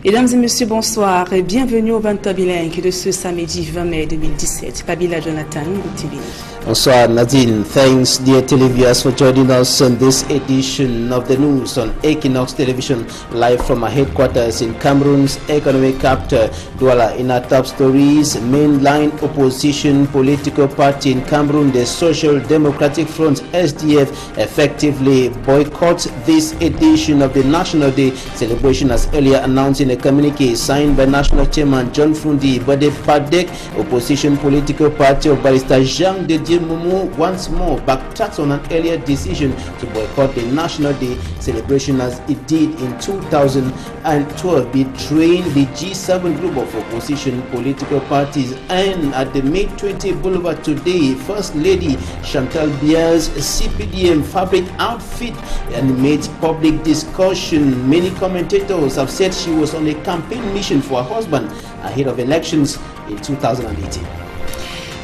Mesdames et messieurs, bonsoir et bienvenue au 20h bilingue de ce samedi 20 mai 2017. Kabila Jonathan, TV. Bonsoir Nadine. Thanks dear televiewers for joining us on this edition of the news on Equinox Television, live from our headquarters in Cameroon's economic capital, Douala. In our top stories, mainline opposition political party in Cameroon, the Social Democratic Front SDF, effectively boycotts this edition of the National Day celebration as earlier announced in a communique signed by National Chairman John Fundi. But the PADEC, opposition political party of Barrister Jean de Mumu, once more backtracks on an earlier decision to boycott the National Day celebration as it did in 2012, betraying the G7 group of opposition political parties. And at the May 20 Boulevard today, First Lady Chantal Bia's CPDM fabric outfit animates public discussion. Many commentators have said she was on a campaign mission for her husband ahead of elections in 2018.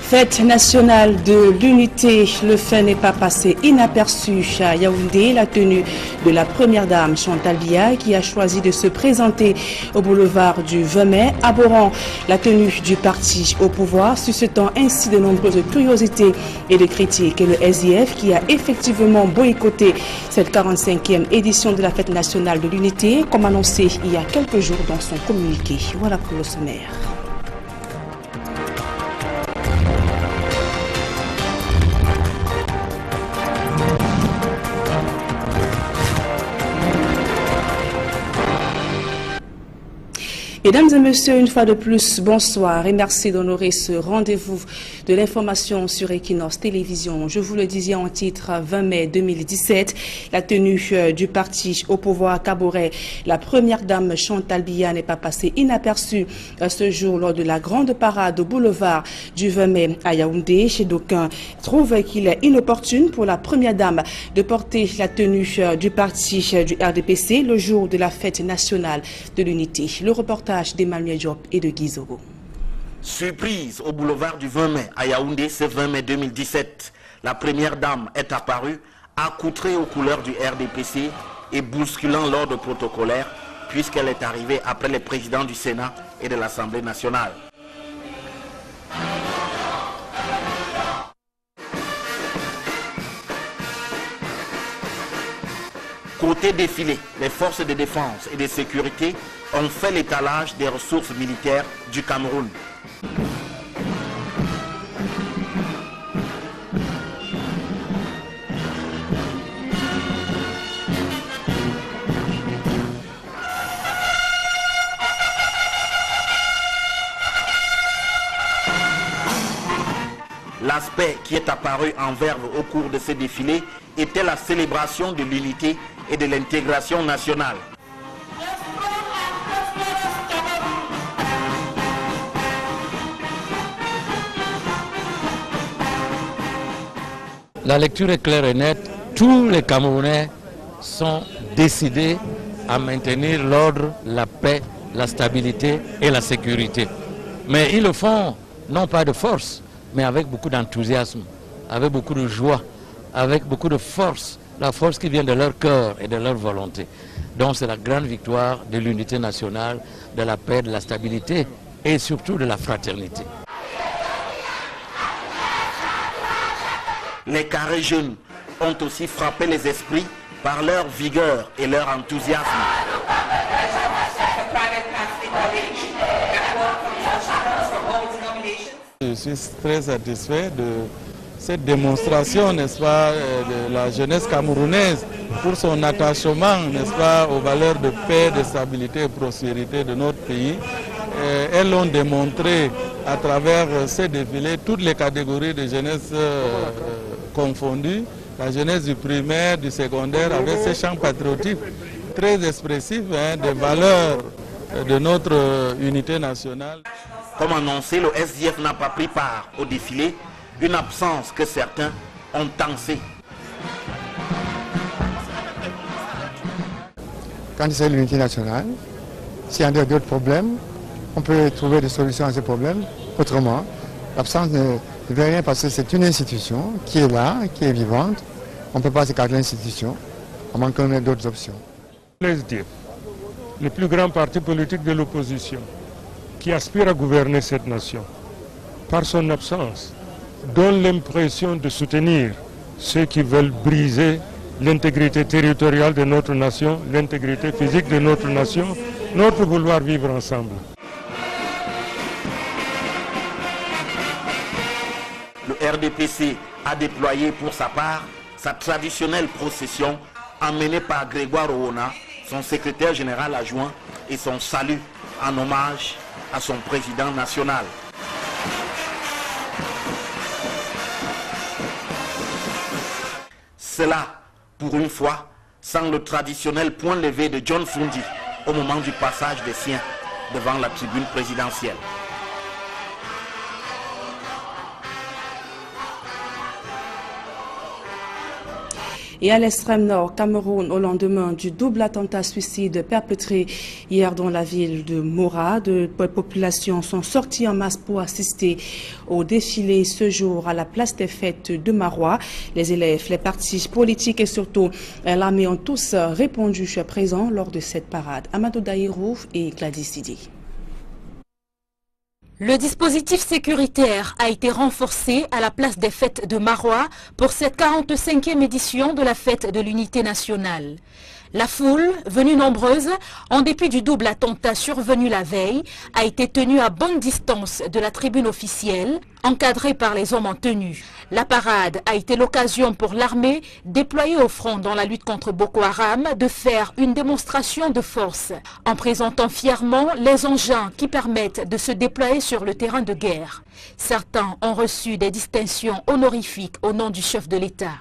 Fête nationale de l'unité, le fait n'est pas passé inaperçu à Yaoundé. La tenue de la première dame Chantal Biya qui a choisi de se présenter au boulevard du 20 mai, abhorrant la tenue du parti au pouvoir, suscitant ainsi de nombreuses curiosités et de critiques. Et le SDF qui a effectivement boycotté cette 45e édition de la fête nationale de l'unité, comme annoncé il y a quelques jours dans son communiqué. Voilà pour le sommaire. Mesdames et messieurs, une fois de plus, bonsoir et merci d'honorer ce rendez-vous de l'information sur Equinox Télévision. Je vous le disais en titre, 20 mai 2017, la tenue du parti au pouvoir caboret. La première dame Chantal Biya n'est pas passée inaperçue ce jour lors de la grande parade au boulevard du 20 mai à Yaoundé. Chez d'aucuns trouvent qu'il est inopportune pour la première dame de porter la tenue du parti du RDPC le jour de la fête nationale de l'unité. Le reportage d'Emmanuel Diop et de Guizoro. Surprise au boulevard du 20 mai à Yaoundé ce 20 mai 2017. La première dame est apparue accoutrée aux couleurs du RDPC et bousculant l'ordre protocolaire puisqu'elle est arrivée après les présidents du Sénat et de l'Assemblée nationale. Côté défilé, les forces de défense et de sécurité ont fait l'étalage des ressources militaires du Cameroun. L'aspect qui est apparu en verve au cours de ce défilé était la célébration de l'unité et de l'intégration nationale. La lecture est claire et nette. Tous les Camerounais sont décidés à maintenir l'ordre, la paix, la stabilité et la sécurité. Mais ils le font non pas de force, mais avec beaucoup d'enthousiasme, avec beaucoup de joie, avec beaucoup de force, la force qui vient de leur cœur et de leur volonté. Donc c'est la grande victoire de l'unité nationale, de la paix, de la stabilité et surtout de la fraternité. Les carrés jeunes ont aussi frappé les esprits par leur vigueur et leur enthousiasme. Je suis très satisfait de cette démonstration, n'est-ce pas, de la jeunesse camerounaise pour son attachement, n'est-ce pas, aux valeurs de paix, de stabilité et de prospérité de notre pays. Elles l'ont démontré à travers ces défilés, toutes les catégories de jeunesse confondues, la jeunesse du primaire, du secondaire, avec ces chants patriotiques très expressifs des valeurs de notre unité nationale. Comme annoncé, le SDF n'a pas pris part au défilé, une absence que certains ont tensée. Quand c'est l'unité nationale, s'il y a d'autres problèmes, on peut trouver des solutions à ces problèmes autrement. L'absence ne veut rien parce que c'est une institution qui est là, qui est vivante. On ne peut pas s'écarter de l'institution, à moins qu'on ait d'autres options. Le SDF le plus grand parti politique de l'opposition, qui aspire à gouverner cette nation, par son absence, donne l'impression de soutenir ceux qui veulent briser l'intégrité territoriale de notre nation, l'intégrité physique de notre nation, notre vouloir vivre ensemble. Le RDPC a déployé pour sa part sa traditionnelle procession emmenée par Grégoire Ouona, son secrétaire général adjoint, et son salut en hommage à son président national. Cela, pour une fois, sans le traditionnel point levé de John Fundi au moment du passage des siens devant la tribune présidentielle. Et à l'extrême nord, Cameroun, au lendemain du double attentat suicide perpétré hier dans la ville de Mora, de populations sont sorties en masse pour assister au défilé ce jour à la place des fêtes de Marois. Les élèves, les partis politiques et surtout l'armée ont tous répondu présents lors de cette parade. Amadou Daïrou et Gladys Sidi. Le dispositif sécuritaire a été renforcé à la place des fêtes de Marois pour cette 45e édition de la fête de l'unité nationale. La foule, venue nombreuse, en dépit du double attentat survenu la veille, a été tenue à bonne distance de la tribune officielle, encadrée par les hommes en tenue. La parade a été l'occasion pour l'armée, déployée au front dans la lutte contre Boko Haram, de faire une démonstration de force, en présentant fièrement les engins qui permettent de se déployer sur le terrain de guerre. Certains ont reçu des distinctions honorifiques au nom du chef de l'État.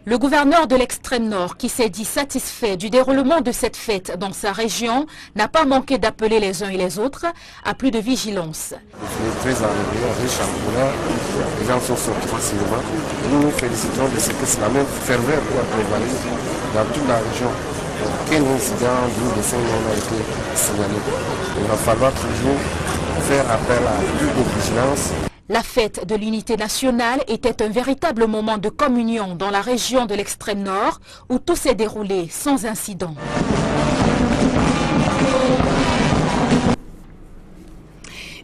Le gouverneur de l'extrême nord, qui s'est dit satisfait du déroulement de cette fête dans sa région, n'a pas manqué d'appeler les uns et les autres à plus de vigilance. Très riche en couleurs, les gens sont sortis facilement. Nous nous félicitons de ce que c'est la même ferveur pour prévaloir dans toute la région. Aucun incident de ce genre a été signalé. Il va falloir toujours faire appel à plus de vigilance. La fête de l'unité nationale était un véritable moment de communion dans la région de l'extrême nord où tout s'est déroulé sans incident.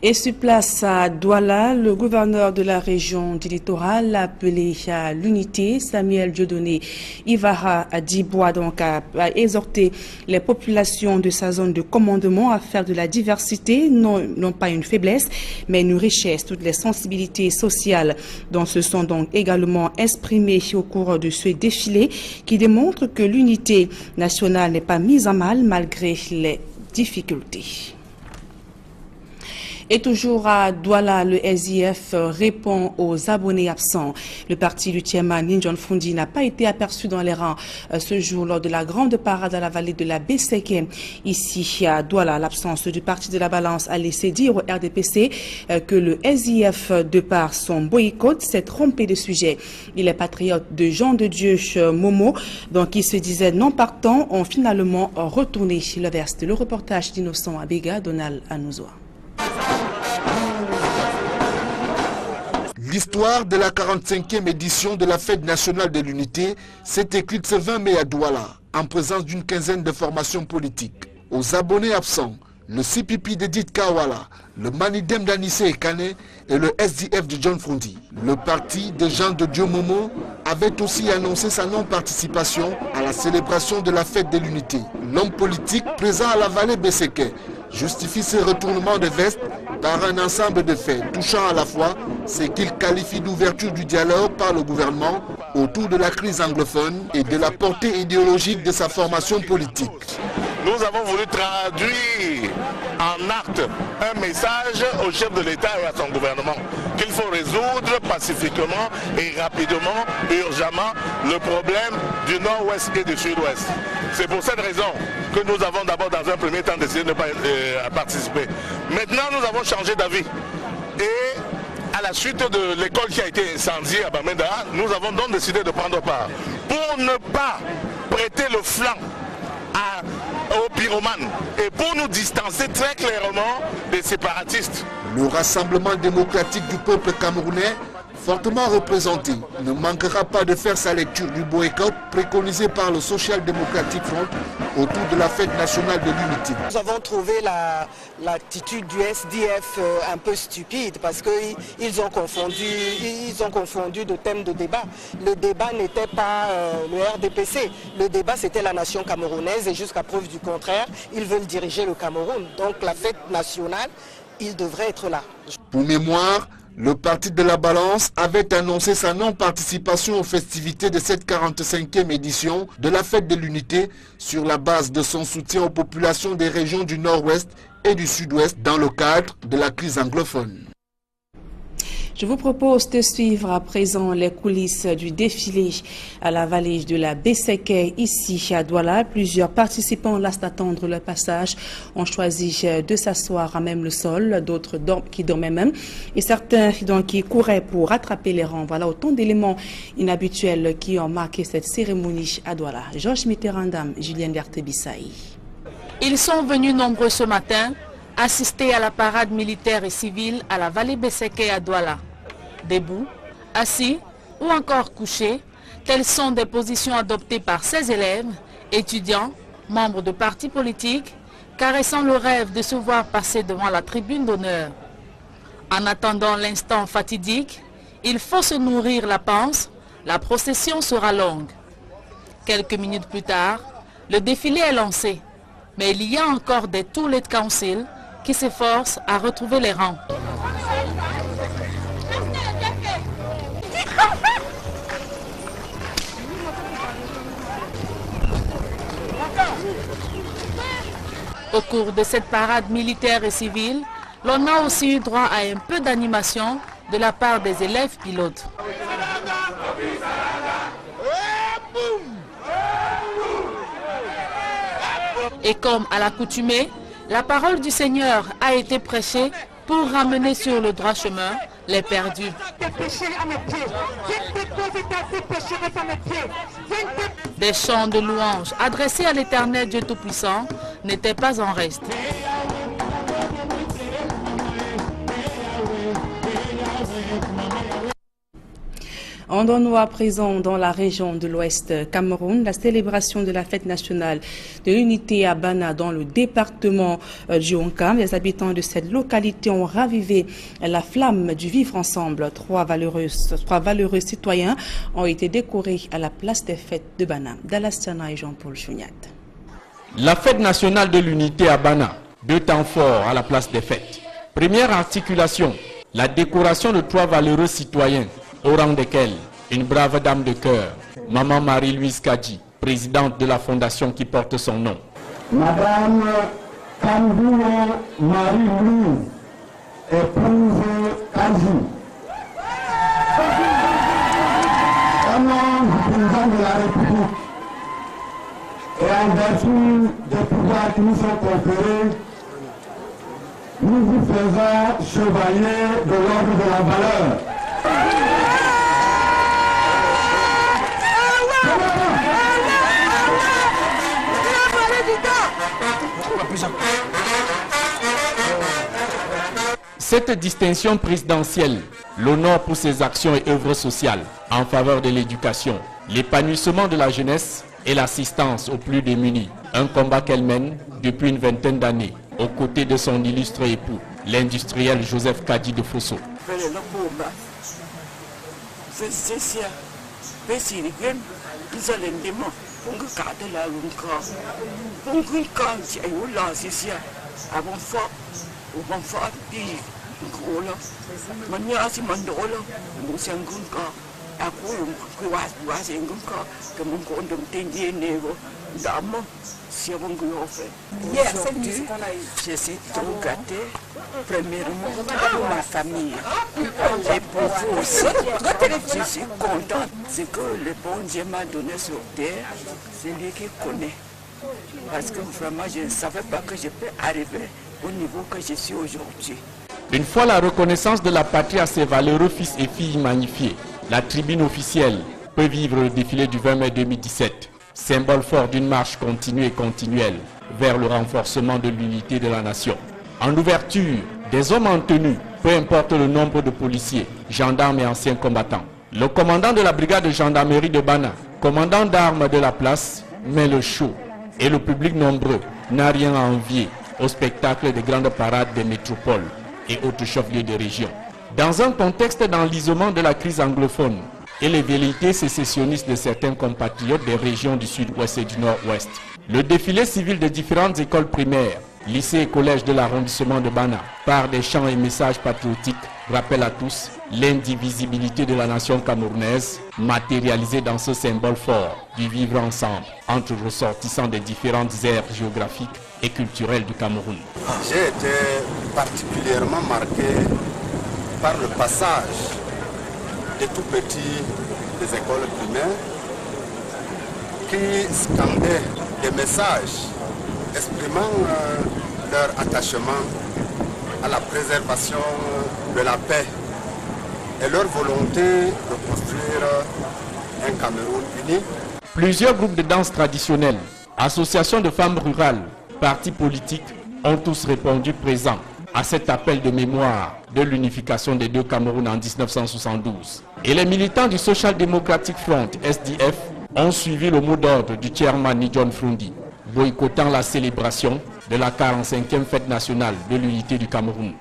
Et sur place à Douala, le gouverneur de la région du littoral a appelé à l'unité. Samuel Dieudonné Ivara Dibois donc a exhorté les populations de sa zone de commandement à faire de la diversité, non pas une faiblesse, mais une richesse. Toutes les sensibilités sociales dont se sont donc également exprimées au cours de ce défilé qui démontre que l'unité nationale n'est pas mise à mal malgré les difficultés. Et toujours à Douala, le SIF répond aux abonnés absents. Le parti du chairman John Fundi n'a pas été aperçu dans les rangs ce jour lors de la grande parade à la vallée de la Besséké. Ici à Douala, l'absence du parti de la balance a laissé dire au RDPC que le SIF, de par son boycott, s'est trompé de sujet. Et les patriotes de Jean de Dieu Momo, donc qui se disaient non partants, ont finalement retourné le veste. Le reportage d'Innocent Abega, Donald Anouzoa. L'histoire de la 45e édition de la Fête nationale de l'unité s'est écrite ce 20 mai à Douala, en présence d'une quinzaine de formations politiques. Aux abonnés absents, le CPP d'Edith Kawala, le Manidem d'Anissé Ekane et le SDF de John Fundi. Le parti de Jean de Dieu Momo avait aussi annoncé sa non-participation à la célébration de la Fête de l'unité. L'homme politique présent à la vallée Besséké justifie ce retournement de veste par un ensemble de faits touchant à la fois ce qu'il qualifie d'ouverture du dialogue par le gouvernement autour de la crise anglophone et de la portée idéologique de sa formation politique. Nous avons voulu traduire en acte un message au chef de l'État et à son gouvernement qu'il faut résoudre pacifiquement et rapidement, urgemment, le problème du nord-ouest et du sud-ouest. C'est pour cette raison que nous avons d'abord dans un premier temps décidé de ne pas participer. Maintenant, nous avons changé d'avis. Et à la suite de l'école qui a été incendiée à Bamenda, nous avons donc décidé de prendre part. Pour ne pas prêter le flanc aux pyromanes et pour nous distancer très clairement des séparatistes. Le Rassemblement démocratique du peuple camerounais fortement représenté, ne manquera pas de faire sa lecture du boycott préconisé par le Social Democratic Front autour de la fête nationale de l'unité. Nous avons trouvé l'attitude du SDF un peu stupide parce qu'ils ont confondu de thème de débat. Le débat n'était pas le RDPC, le débat c'était la nation camerounaise et jusqu'à preuve du contraire, ils veulent diriger le Cameroun. Donc la fête nationale, ils devraient être là. Pour mémoire, le Parti de la Balance avait annoncé sa non-participation aux festivités de cette 45e édition de la Fête de l'Unité sur la base de son soutien aux populations des régions du Nord-Ouest et du Sud-Ouest dans le cadre de la crise anglophone. Je vous propose de suivre à présent les coulisses du défilé à la vallée de la Besséké, ici à Douala. Plusieurs participants lassent d'attendre leur passage ont choisi de s'asseoir à même le sol, d'autres qui dormaient même, et certains donc qui couraient pour rattraper les rangs. Voilà autant d'éléments inhabituels qui ont marqué cette cérémonie à Douala. Georges Mitterrandam, Julien Dertebissaï. Ils sont venus nombreux ce matin assister à la parade militaire et civile à la vallée Besséké à Douala. Debout, assis ou encore couchés, telles sont des positions adoptées par ces élèves, étudiants, membres de partis politiques, caressant le rêve de se voir passer devant la tribune d'honneur. En attendant l'instant fatidique, il faut se nourrir la panse, la procession sera longue. Quelques minutes plus tard, le défilé est lancé, mais il y a encore des toolets de council qui s'efforcent à retrouver les rangs. Au cours de cette parade militaire et civile, l'on a aussi eu droit à un peu d'animation de la part des élèves pilotes. Et comme à l'accoutumée, la parole du Seigneur a été prêchée pour ramener sur le droit chemin les perdus. Des chants de louanges adressés à l'Éternel Dieu Tout-Puissant n'étaient pas en reste. En Donois, présent dans la région de l'Ouest Cameroun, la célébration de la fête nationale de l'unité à Bana dans le département du Onkam. Les habitants de cette localité ont ravivé la flamme du vivre ensemble. Trois valeureux citoyens ont été décorés à la place des fêtes de Bana. Dallas Tiana et Jean-Paul Chouniat. La fête nationale de l'unité à Bana, deux temps forts à la place des fêtes. Première articulation, la décoration de trois valeureux citoyens, au rang desquels une brave dame de cœur, Maman Marie-Louise Kadji, présidente de la fondation qui porte son nom. Madame Kamboué Marie-Louise, épouse Kadji. Au nom du président de la République et en vertu des pouvoirs qui nous sont conférés, nous vous faisons chevalier de l'ordre de la valeur. Cette distinction présidentielle l'honneur pour ses actions et œuvres sociales en faveur de l'éducation, l'épanouissement de la jeunesse et l'assistance aux plus démunis. Un combat qu'elle mène depuis une vingtaine d'années aux côtés de son illustre époux, l'industriel Joseph Kadji de Fosso. Aujourd'hui, je suis trop gâtée, premièrement pour ma famille et pour vous aussi. Je suis contente. Ce que le bon Dieu m'a donné sur terre, c'est lui qui connaît. Parce que vraiment, je ne savais pas que je peux arriver au niveau que je suis aujourd'hui. Une fois la reconnaissance de la patrie à ses valeureux fils et filles magnifiés, la tribune officielle peut vivre le défilé du 20 mai 2017, symbole fort d'une marche continue et continuelle vers le renforcement de l'unité de la nation. En ouverture, des hommes en tenue peu importe le nombre de policiers, gendarmes et anciens combattants. Le commandant de la brigade de gendarmerie de Bana, commandant d'armes de la place, met le show. Et le public nombreux n'a rien à envier au spectacle des grandes parades des métropoles et autres chefs-lieux de région. Dans un contexte d'enlisement de la crise anglophone et les velléités sécessionnistes de certains compatriotes des régions du sud-ouest et du nord-ouest, le défilé civil des différentes écoles primaires, lycées et collèges de l'arrondissement de Bana, par des chants et messages patriotiques, rappelle à tous l'indivisibilité de la nation camerounaise, matérialisée dans ce symbole fort du vivre ensemble entre ressortissants des différentes aires géographiques et culturelles du Cameroun. J'ai été particulièrement marqué par le passage des tout petits des écoles primaires qui scandaient des messages exprimant leur attachement à la préservation de la paix et leur volonté de construire un Cameroun uni. Plusieurs groupes de danse traditionnels, associations de femmes rurales, partis politiques ont tous répondu présents à cet appel de mémoire de l'unification des deux Camerouns en 1972. Et les militants du Social Democratic Front, SDF, ont suivi le mot d'ordre du chairman John Frundi, boycottant la célébration de la 45e fête nationale de l'unité du Cameroun.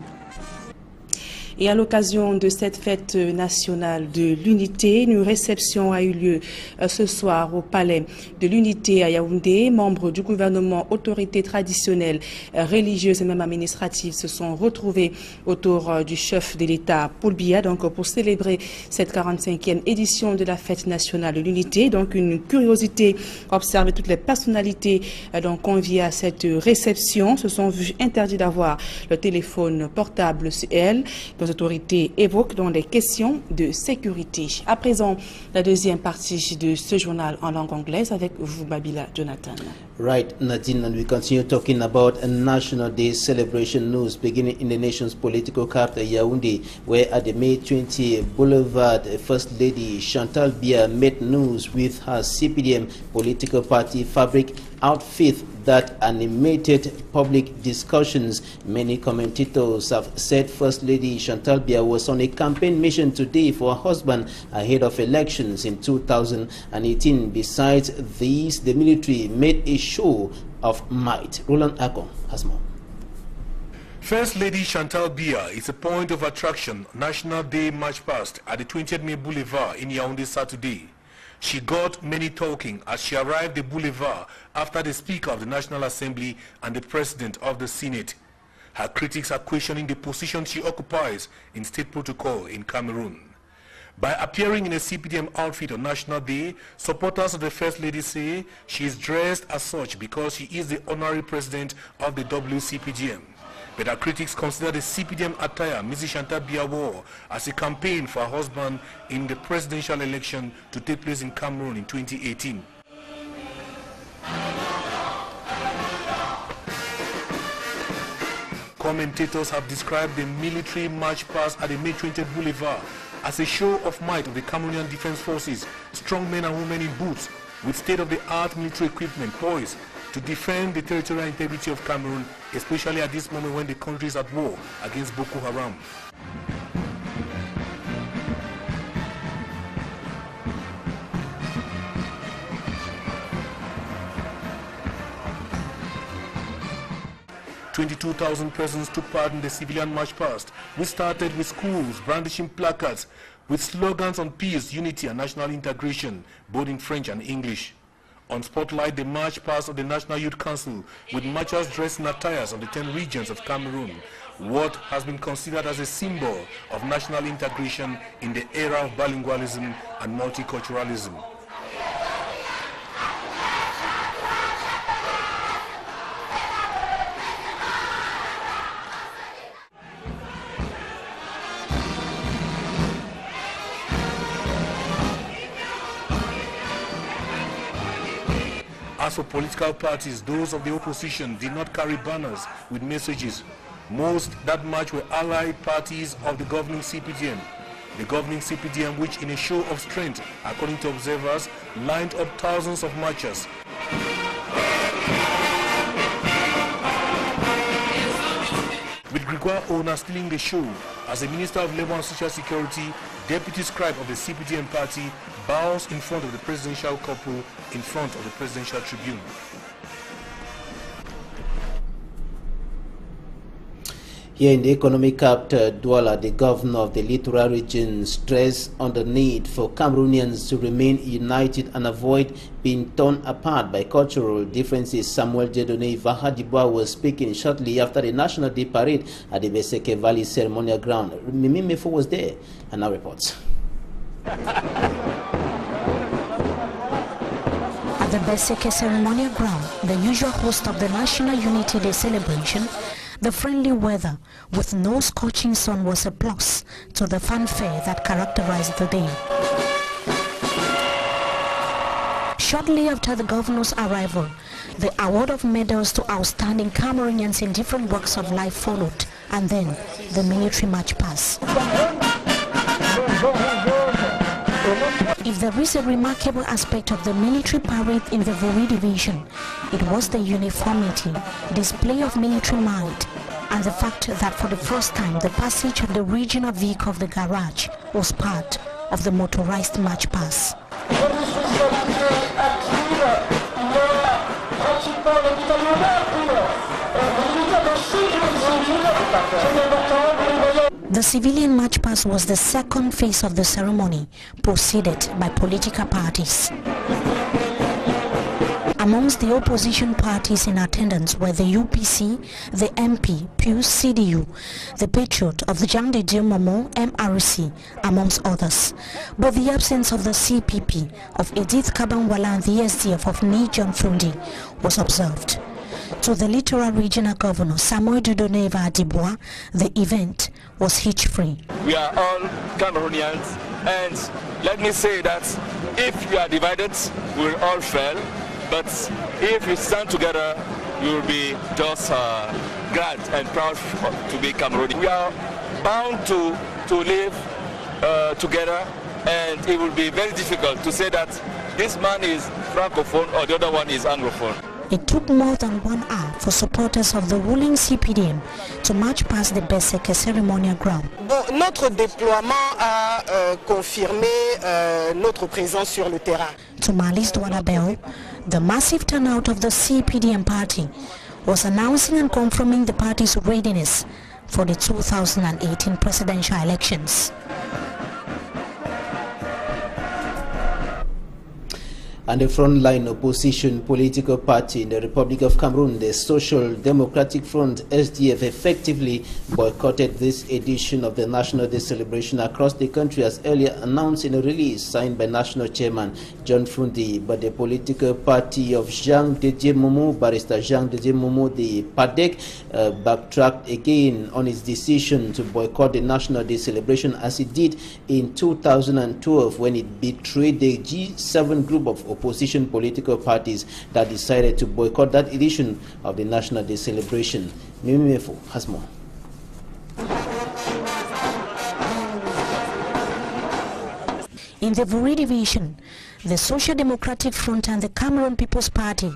Et à l'occasion de cette fête nationale de l'unité, une réception a eu lieu ce soir au palais de l'unité à Yaoundé. Membres du gouvernement, autorités traditionnelles, religieuses et même administratives se sont retrouvés autour du chef de l'État, Paul Biya, donc pour célébrer cette 45e édition de la fête nationale de l'unité. Donc une curiosité, observer toutes les personnalités donc conviées à cette réception se sont vues interdits d'avoir le téléphone portable sur elles. Les autorités évoquent donc les questions de sécurité. À présent, la deuxième partie de ce journal en langue anglaise avec vous, Babila Jonathan. Right, Nadine, and we continue talking about a National Day celebration news beginning in the nation's political capital, Yaoundé, where at the May 20 Boulevard, First Lady Chantal Biya made news with her CPDM political party fabric outfit that animated public discussions. Many commentators have said First Lady Chantal Biya was on a campaign mission today for her husband ahead of elections in 2018. Besides these, the military made a show of might. Roland Akon has more. First Lady Chantal Biya is a point of attraction, National Day march past at the 20th May Boulevard in Yaoundé Saturday. She got many talking as she arrived at the boulevard after the Speaker of the National Assembly and the President of the Senate. Her critics are questioning the position she occupies in state protocol in Cameroon. By appearing in a CPDM outfit on National Day, supporters of the First Lady say she is dressed as such because she is the honorary president of the WCPDM. But her critics consider the CPDM attire Mrs. Chantal Biya wore as a campaign for her husband in the presidential election to take place in Cameroon in 2018. Commentators have described the military march past at the May 20th Boulevard as a show of might of the Cameroonian Defense Forces, strong men and women in boots with state-of-the-art military equipment poised to defend the territorial integrity of Cameroon, especially at this moment when the country is at war against Boko Haram. "22,000 persons took part in the civilian march past, which started with schools brandishing placards with slogans on peace, unity and national integration, both in French and English. On Spotlight, the march past of the National Youth Council with marchers dressed in attires of the 10 regions of Cameroon, what has been considered as a symbol of national integration in the era of bilingualism and multiculturalism. As for political parties, those of the opposition did not carry banners with messages. Most that march were allied parties of the governing CPDM. The governing CPDM, which in a show of strength, according to observers, lined up thousands of marchers. With Igwa owner stealing the show as the Minister of Labour and Social Security, deputy scribe of the CPDM party, bows in front of the presidential couple in front of the presidential tribune. Here in the economic capital, Douala, the governor of the littoral region, stressed on the need for Cameroonians to remain united and avoid being torn apart by cultural differences. Samuel Dieudonné Vahadibois was speaking shortly after the National Day Parade at the Beseke Valley Ceremonial Ground. Mimi Mefo was there and now reports. At the Beseke Ceremonial Ground, the usual host of the National Unity Day celebration, the friendly weather with no scorching sun was a plus to the fanfare that characterized the day. Shortly after the governor's arrival, the award of medals to outstanding Cameroonians in different walks of life followed, and then the military march pass. If there is a remarkable aspect of the military parade in the Vori division, it was the uniformity, display of military might, and the fact that for the first time the passage of the regional vehicle of the garage was part of the motorized march pass. The civilian march pass was the second phase of the ceremony, preceded by political parties. Amongst the opposition parties in attendance were the UPC, the MP, PUS CDU, the Patriot of the Jean de Dieu Momo, MRC, amongst others. But the absence of the CPP, of Edith Kabangwala and the SDF of Ni John Fundi was observed. To the Littoral Regional Governor Samuel Dieudonné Vahadibois, the event was hitch-free. We are all Cameroonians, and let me say that if you are divided, we will all fail. But if we stand together, we will be just glad and proud to be Cameroonian. We are bound to live together, and it will be very difficult to say that this man is Francophone or the other one is Anglophone. It took more than 1 hour for supporters of the ruling CPDM to march past the Beseke ceremonial ground. Notre déploiement a confirmé notre présence sur le terrain. To Malice Douala, the massive turnout of the CPDM party was announcing and confirming the party's readiness for the 2018 presidential elections. And the frontline opposition political party in the Republic of Cameroon, the Social Democratic Front, SDF, effectively boycotted this edition of the National Day celebration across the country, as earlier announced in a release signed by National Chairman John Fundi. But the political party of Jean de Dieu Momo, Barrister Jean de Dieu Momo, the PADEC, backtracked again on its decision to boycott the National Day celebration, as it did in 2012 when it betrayed the G7 group of opposition political parties that decided to boycott that edition of the National Day celebration. Mimi Mefo has more. In the Vori division, the Social Democratic Front and the Cameroon People's Party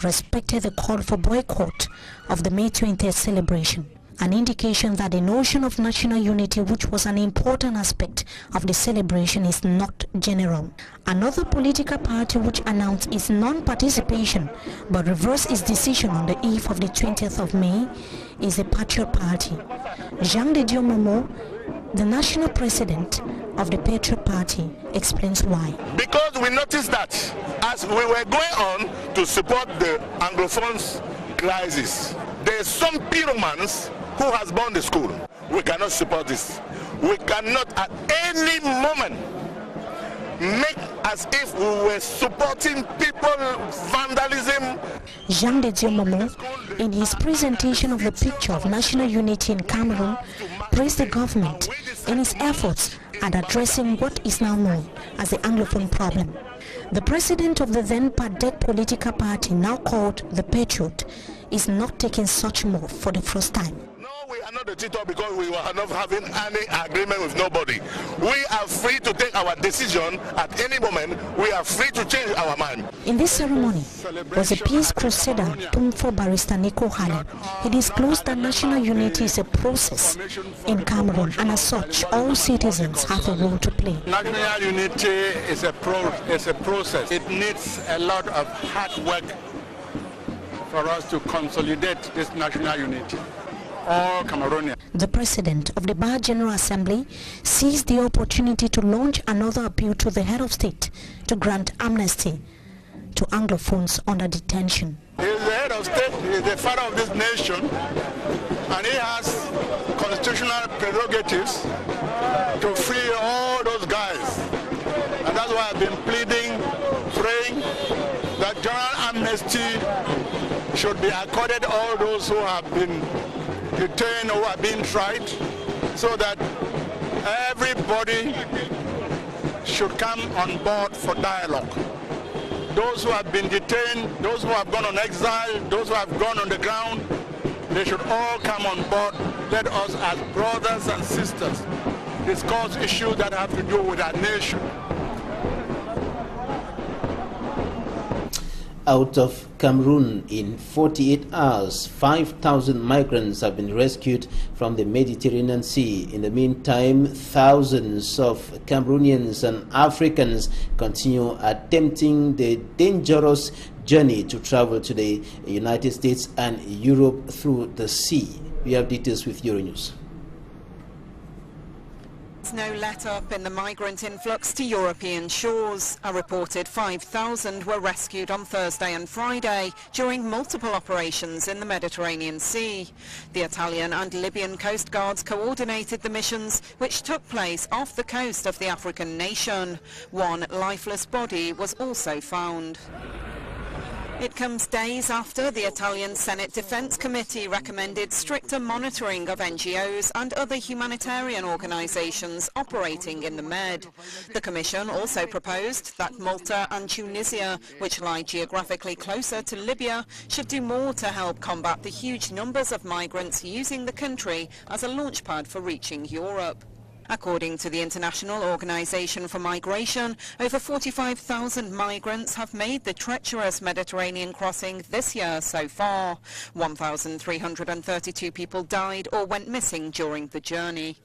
respected the call for boycott of the May 20th celebration, an indication that the notion of national unity, which was an important aspect of the celebration, is not general. Another political party which announced its non-participation but reversed its decision on the eve of the 20th of May is the Patriot Party. Jean de Dieu Momo, the national president of the Patriot Party, explains why. Because we noticed that as we were going on to support the Anglophones crisis, there are some pyromans who has burned the school. We cannot support this. We cannot at any moment make as if we were supporting people vandalism. Jean de Dieu Momo, in his presentation of the picture of national unity in Cameroon, praised the government in its efforts at addressing what is now known as the Anglophone problem. The president of the then PADEC political party, now called the Patriot, is not taking such move for the first time. We are not the it up because we were not having any agreement with nobody. We are free to take our decision at any moment. We are free to change our mind. In this ceremony was a peace crusader, Tumfo Barrister Nico Halle. He disclosed that national unity is a process in Cameroon, and as such, all citizens have a role to play. National unity is a process. It needs a lot of hard work for us to consolidate this national unity. All Cameroonians. The president of the Bar General Assembly seized the opportunity to launch another appeal to the head of state to grant amnesty to Anglophones under detention. He is the head of state, he is the father of this nation, and he has constitutional prerogatives to free all those guys. And that's why I've been pleading, praying that general amnesty should be accorded all those who have been detained or are being tried, so that everybody should come on board for dialogue. Those who have been detained, those who have gone on exile, those who have gone on the ground, they should all come on board. Let us as brothers and sisters discuss issues that have to do with our nation. Out of Cameroon, in 48 hours, 5,000 migrants have been rescued from the Mediterranean Sea. In the meantime, thousands of Cameroonians and Africans continue attempting the dangerous journey to travel to the United States and Europe through the sea. We have details with Euronews. No let-up in the migrant influx to European shores. A reported 5,000 were rescued on Thursday and Friday during multiple operations in the Mediterranean Sea. The Italian and Libyan coast guards coordinated the missions, which took place off the coast of the African nation. One lifeless body was also found. It comes days after the Italian Senate Defense Committee recommended stricter monitoring of NGOs and other humanitarian organizations operating in the Med. The Commission also proposed that Malta and Tunisia, which lie geographically closer to Libya, should do more to help combat the huge numbers of migrants using the country as a launchpad for reaching Europe. According to the International Organization for Migration, over 45,000 migrants have made the treacherous Mediterranean crossing this year so far. 1,332 people died or went missing during the journey.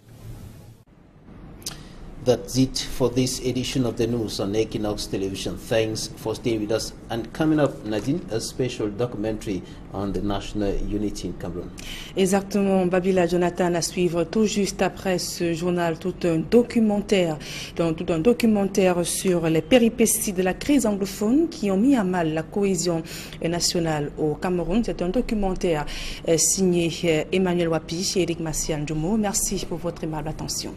That's it for this edition of the news on Equinox Television. Thanks for staying with us. And coming up, Nadine, a special documentary on the national unity in Cameroon. Exactement, Babila Jonathan, à suivre tout juste après ce journal, tout un documentaire sur les péripéties de la crise anglophone qui ont mis à mal la cohésion nationale au Cameroun. C'est un documentaire signé Emmanuel Wapi et Eric Massian Jomo. Merci pour votre aimable attention.